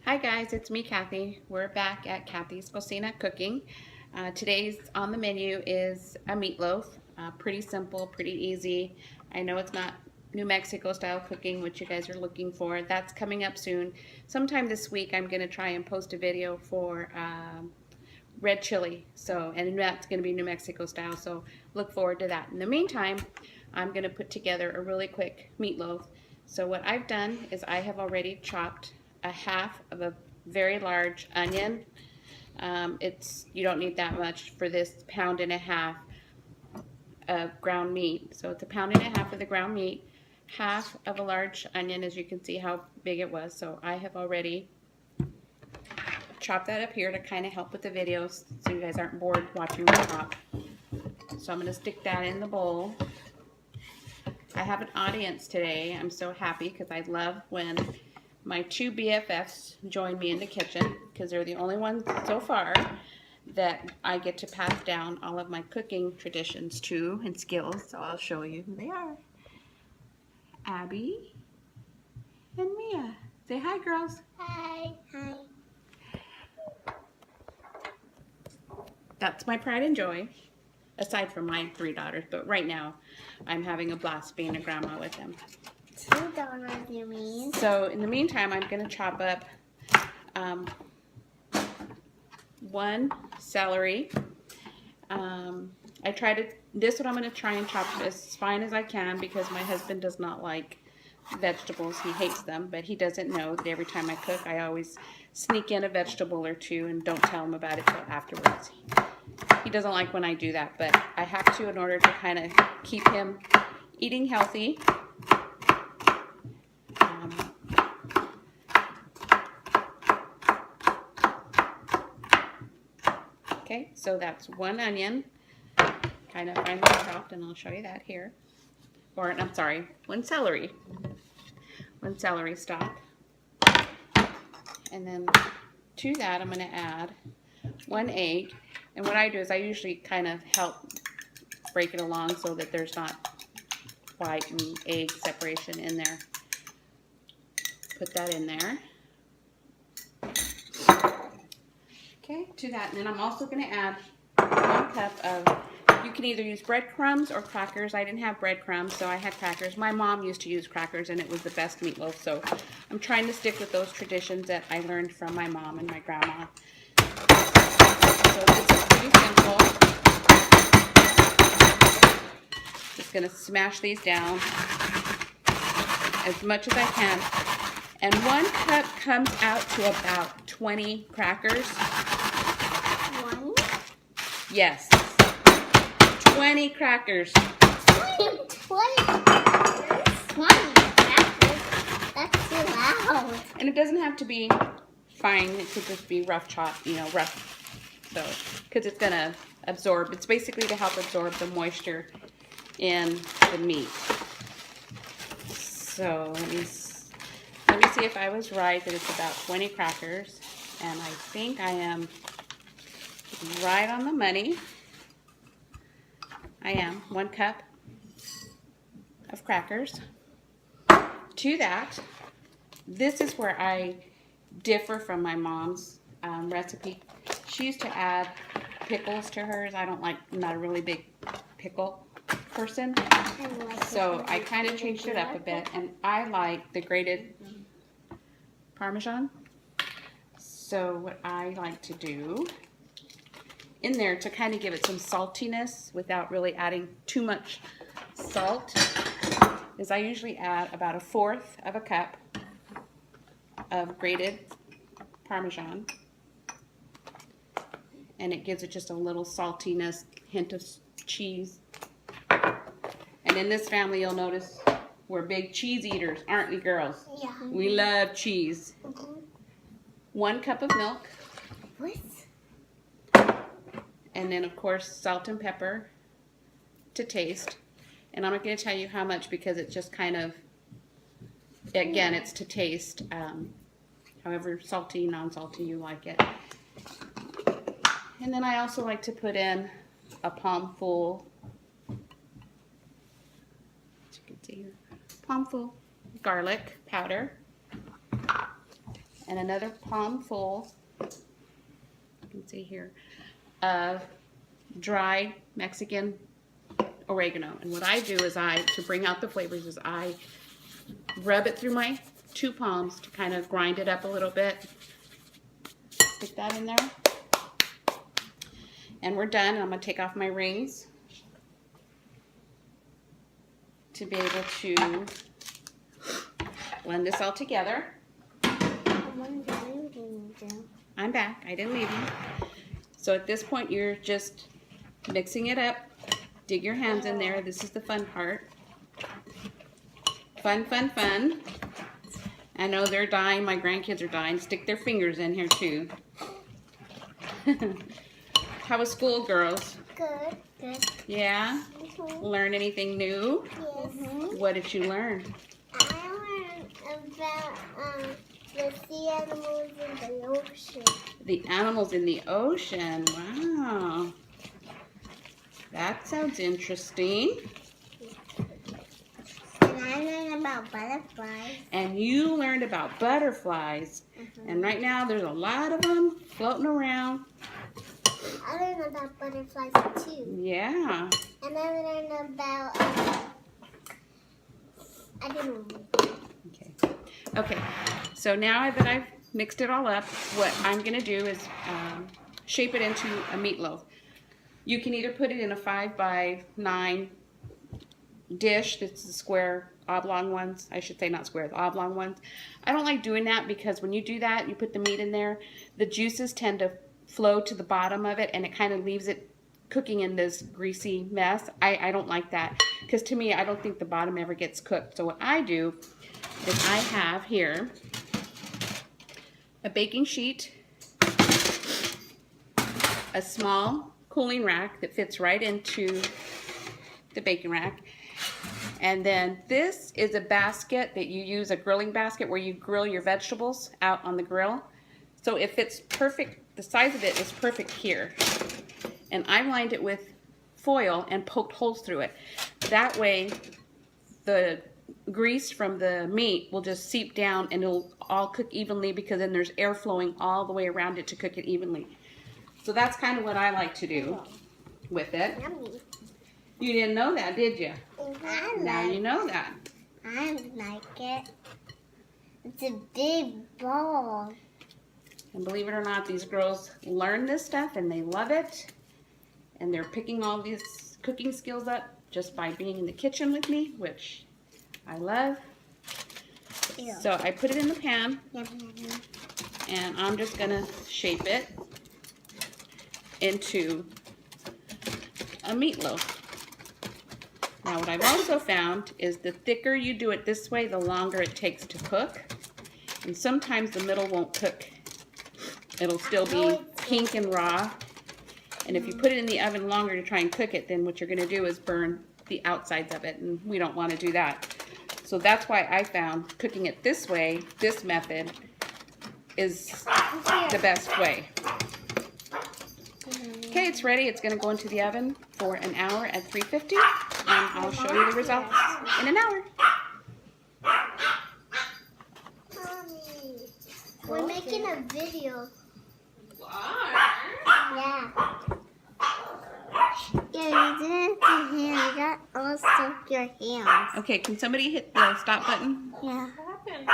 Hi guys, it's me Kathy. We're back at Kathy's Cocina cooking. Today's on the menu is a meatloaf. Pretty simple, pretty easy. I know it's not New Mexico style cooking, which you guys are looking for. That's coming up soon. Sometime this week I'm going to try and post a video for red chili. And that's going to be New Mexico style, so look forward to that. In the meantime, I'm going to put together a really quick meatloaf. So what I've done is I have already chopped a half of a very large onion. You don't need that much for this pound and a half of ground meat. So it's a pound and a half of the ground meat, half of a large onion, as you can see how big it was. So I have already chopped that up here to kind of help with the videos so you guys aren't bored watching me chop. So I'm going to stick that in the bowl. I have an audience today. I'm so happy because I love when my two BFFs join me in the kitchen because they're the only ones so far that I get to pass down all of my cooking traditions to and skills. So I'll show you who they are. Abby and Mia. Say hi, girls. Hi. Hi. That's my pride and joy, aside from my 3 daughters. But right now, I'm having a blast being a grandma with them. 2 daughters, you mean? So in the meantime, I'm going to chop up 1 celery. This one I'm going to try and chop as fine as I can because my husband does not like vegetables. He hates them, but he doesn't know that every time I cook, I always sneak in a vegetable or 2 and don't tell him about it till afterwards. He doesn't like when I do that, but I have to in order to kind of keep him eating healthy. Okay, so that's 1 onion, kind of finely chopped, and I'll show you that here. Or, I'm sorry, 1 celery. 1 celery stalk. And then to that, I'm going to add 1 egg. And what I do is I usually kind of help break it along so that there's not white and egg separation in there. Put that in there. Okay, to that. And then I'm also going to add 1 cup of, you can either use breadcrumbs or crackers. I didn't have breadcrumbs, so I had crackers. My mom used to use crackers, and it was the best meatloaf. So I'm trying to stick with those traditions that I learned from my mom and my grandma. So this is pretty simple. Just going to smash these down as much as I can. And 1 cup comes out to about 20 crackers. 1? Yes. 20 crackers. 20 crackers? 20 crackers? That's too loud. And it doesn't have to be fine. It could just be rough chop, rough. So, because it's going to absorb. It's basically to help absorb the moisture in the meat. So, let me see if I was right that it's about 20 crackers. And I think I am right on the money. I am. 1 cup of crackers. To that, this is where I differ from my mom's recipe. She used to add pickles to hers. I'm not a really big pickle person. So I kind of changed it up a bit, and I like the grated parmesan. So what I like to do in there to kind of give it some saltiness without really adding too much salt is I usually add about 1/4 of a cup of grated parmesan, and it gives it just a little saltiness, hint of cheese. And in this family, you'll notice we're big cheese eaters, aren't we, girls? Yeah. We love cheese. 1 cup of milk. What? And then, of course, salt and pepper to taste. And I'm not going to tell you how much because it's just kind of, again, it's to taste. However salty, non-salty you like it. And then I also like to put in a palmful, as you can see here, palmful garlic powder. and another palm full, you can see here, of dried Mexican oregano. And what I do is to bring out the flavors, is I rub it through my 2 palms to kind of grind it up a little bit. Stick that in there. And we're done. I'm going to take off my rings to be able to blend this all together. I'm back. I didn't leave you. So at this point, you're just mixing it up. Dig your hands in there. This is the fun part. Fun, fun, fun. I know they're dying. My grandkids are dying. Stick their fingers in here too. How was school, girls? Good. Good. Yeah? Learn anything new? Yes. What did you learn? I learned about the sea animals in the ocean. The animals in the ocean. Wow. That sounds interesting. And I learned about butterflies. And you learned about butterflies. And right now there's a lot of them floating around. I learned about butterflies too. Yeah. And I learned about I don't know. Okay. So now that I've mixed it all up, what I'm going to do is shape it into a meatloaf. You can either put it in a 5 by 9 dish. This is the square, oblong ones. I should say not square, the oblong ones. I don't like doing that because when you do that, you put the meat in there, the juices tend to flow to the bottom of it, and it kind of leaves it cooking in this greasy mess. I don't like that because to me, I don't think the bottom ever gets cooked. So what I do is I have here a baking sheet, a small cooling rack that fits right into the baking rack, and then this is a basket that you use, a grilling basket where you grill your vegetables out on the grill. So it fits perfect, the size of it is perfect here. And I lined it with foil and poked holes through it. That way the grease from the meat will just seep down and it'll all cook evenly, because then there's air flowing all the way around it to cook it evenly. So that's kind of what I like to do with it. Yummy. You didn't know that, did you? Now you know that. I like it. It's a big ball. And believe it or not, these girls learn this stuff and they love it. And they're picking all these cooking skills up just by being in the kitchen with me, which I love. Ew. So I put it in the pan, Yum, yum, yum. and I'm just gonna shape it into a meatloaf. Now what I've also found is the thicker you do it this way, the longer it takes to cook. And sometimes the middle won't cook. It'll still be pink and raw. And if you put it in the oven longer to try and cook it, then what you're gonna do is burn the outsides of it, and we don't wanna do that. So that's why I found cooking it this way, this method, is the best way. Okay, it's ready. It's going to go into the oven for an hour at 350, and I'll show you the results in an hour. Mommy, we're making a video. Yeah. Yeah, you didn't have to hand. You got also your hands. Okay, can somebody hit the stop button? Yeah. What happened?